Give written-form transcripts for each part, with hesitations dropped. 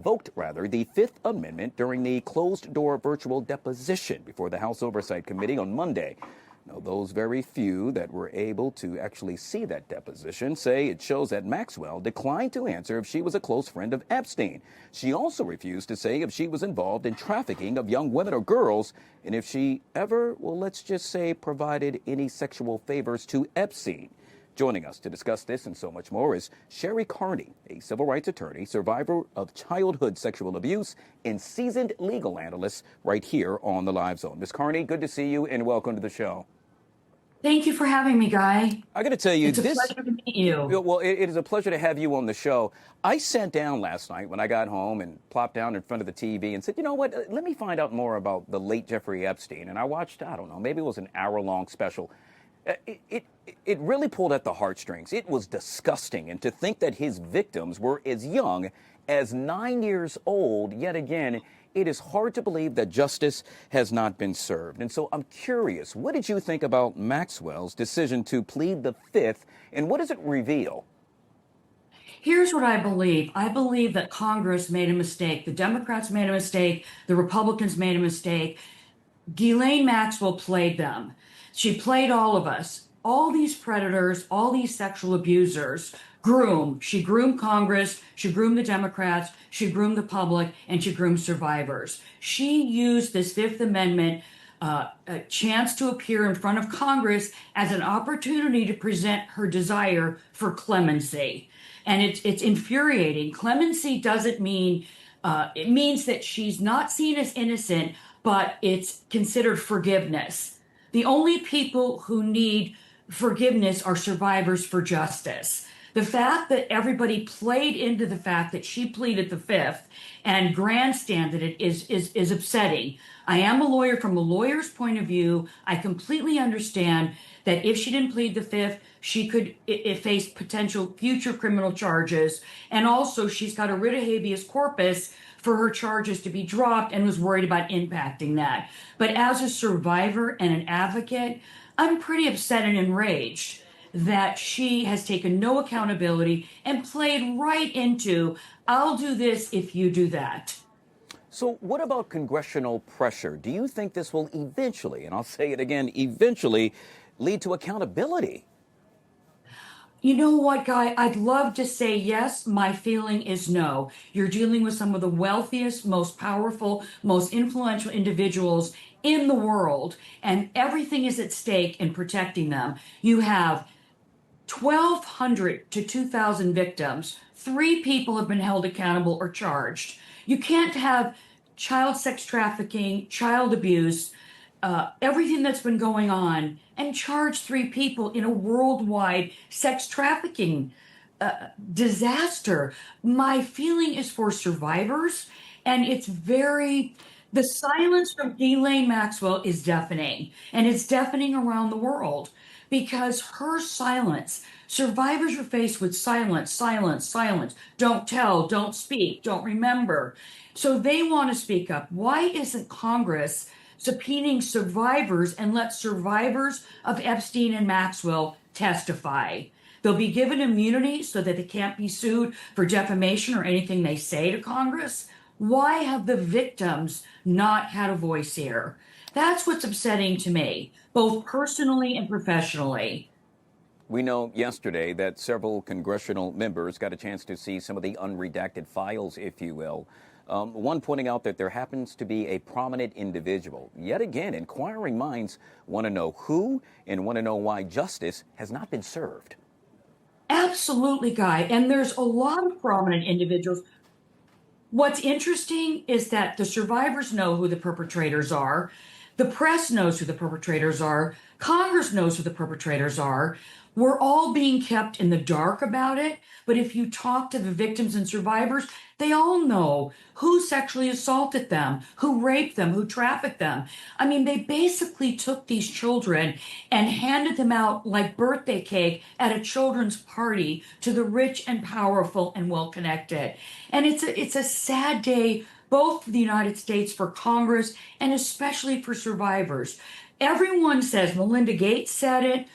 invoked the Fifth Amendment during the closed-door virtual deposition before the House Oversight Committee on Monday. Now, those very few that were able to actually see that deposition say it shows that Maxwell declined to answer if she was a close friend of Epstein. She also refused to say if she was involved in trafficking of young women or girls, and if she ever, well, let's just say, provided any sexual favors to Epstein. Joining us to discuss this and so much more is Shari Karney, a civil rights attorney, survivor of childhood sexual abuse, and seasoned legal analyst right here on the Live Zone. Ms. Karney, good to see you and welcome to the show. Thank you for having me, Guy. I got to tell you, it's a pleasure to meet you. Well, it is a pleasure to have you on the show. I sat down last night when I got home and plopped down in front of the TV and said, you know what, let me find out more about the late Jeffrey Epstein. And I watched, I don't know, maybe it was an hour-long special. It really pulled at the heartstrings. It was disgusting. And to think that his victims were as young as 9 years old, yet again, it is hard to believe that justice has not been served. And so I'm curious, what did you think about Maxwell's decision to plead the Fifth, and what does it reveal? Here's what I believe. I believe that Congress made a mistake. The Democrats made a mistake. The Republicans made a mistake. Ghislaine Maxwell played them. She played all of us. All these predators, all these sexual abusers, She groomed Congress, she groomed the Democrats, she groomed the public, and she groomed survivors. She used this Fifth Amendment a chance to appear in front of Congress as an opportunity to present her desire for clemency. And it's infuriating. Clemency doesn't mean, it means that she's not seen as innocent, but it's considered forgiveness. The only people who need forgiveness are survivors for justice. The fact that everybody played into the fact that she pleaded the Fifth and grandstanded it is upsetting. I am a lawyer. From a lawyer's point of view, I completely understand that if she didn't plead the Fifth, she could face potential future criminal charges. And also, she's got a writ of habeas corpus for her charges to be dropped and was worried about impacting that. But as a survivor and an advocate, I'm pretty upset and enraged that she has taken no accountability and played right into, I'll do this if you do that. So what about congressional pressure? Do you think this will eventually, and I'll say it again, eventually lead to accountability? You know what, Guy? I'd love to say yes. My feeling is no. You're dealing with some of the wealthiest, most powerful, most influential individuals in the world, and everything is at stake in protecting them. You have 1,200 to 2,000 victims. 3 people have been held accountable or charged. You can't have child sex trafficking, child abuse, everything that's been going on, and charge 3 people in a worldwide sex trafficking disaster. My feeling is for survivors, and the silence from Ghislaine Maxwell is deafening, and it's deafening around the world because her silence, survivors are faced with silence, silence, silence. Don't tell, don't speak, don't remember. So they want to speak up. Why isn't Congress subpoenaing survivors and let survivors of Epstein and Maxwell testify? They'll be given immunity so that they can't be sued for defamation or anything they say to Congress. Why have the victims not had a voice here? That's what's upsetting to me, both personally and professionally. We know yesterday that several congressional members got a chance to see some of the unredacted files, if you will. One pointing out that there happens to be a prominent individual. Yet again, inquiring minds want to know who and want to know why justice has not been served. Absolutely, Guy. And there's a lot of prominent individuals. What's interesting is that the survivors know who the perpetrators are. The press knows who the perpetrators are. Congress knows who the perpetrators are. We're all being kept in the dark about it. But if you talk to the victims and survivors, they all know who sexually assaulted them, who raped them, who trafficked them. I mean, they basically took these children and handed them out like birthday cake at a children's party to the rich and powerful and well-connected. And it's a sad day, both for the United States, for Congress, and especially for survivors. Everyone says, Melinda Gates said it,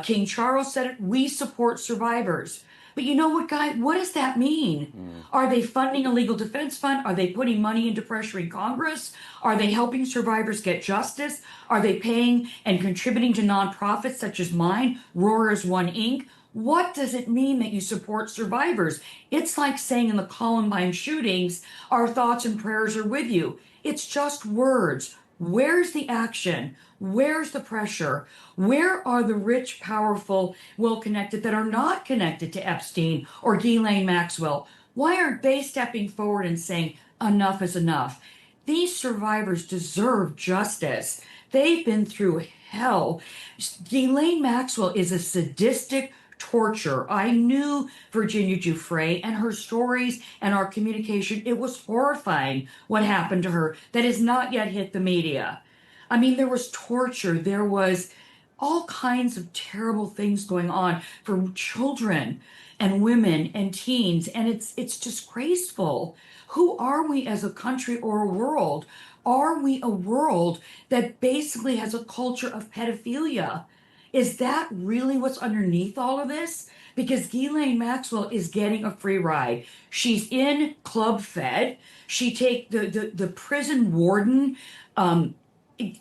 King Charles said it, we support survivors. But you know what, guy? What does that mean? Are they funding a legal defense fund? Are they putting money into pressuring Congress? Are they helping survivors get justice? Are they paying and contributing to nonprofits such as mine, Roarers One Inc.? What does it mean that you support survivors? It's like saying in the Columbine shootings, our thoughts and prayers are with you. It's just words. Where's the action? Where's the pressure? Where are the rich, powerful, well-connected that are not connected to Epstein or Ghislaine Maxwell? Why aren't they stepping forward and saying enough is enough? These survivors deserve justice. They've been through hell. Ghislaine Maxwell is a sadistic torture. I knew Virginia Giuffre and her stories and our communication. It was horrifying what happened to her that has not yet hit the media. I mean, there was torture. There was all kinds of terrible things going on for children and women and teens, and it's disgraceful. Who are we as a country or a world? Are we a world that basically has a culture of pedophilia? Is that really what's underneath all of this? Because Ghislaine Maxwell is getting a free ride. She's in Club Fed. She take the prison warden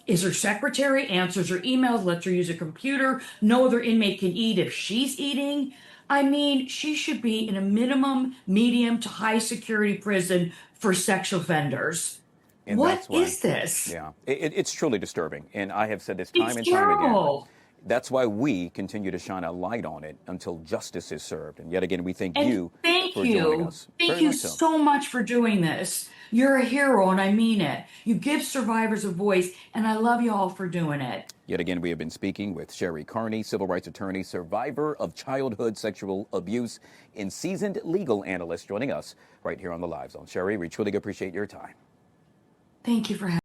is her secretary, answers her emails, lets her use a computer. No other inmate can eat if she's eating. I mean, she should be in a minimum, medium to high security prison for sexual offenders. And What that's why, is this? Yeah, it's truly disturbing. And I have said this time It's and time again. terrible. That's why we continue to shine a light on it until justice is served. And yet again, we thank And you thank for joining you. us. Thank Very you much so. so much for doing this. You're a hero, and I mean it. You give survivors a voice, and I love you all for doing it. Yet again, we have been speaking with Shari Karney, civil rights attorney, survivor of childhood sexual abuse, and seasoned legal analyst, joining us right here on the Live Zone. Shari, we truly appreciate your time. Thank you for having me.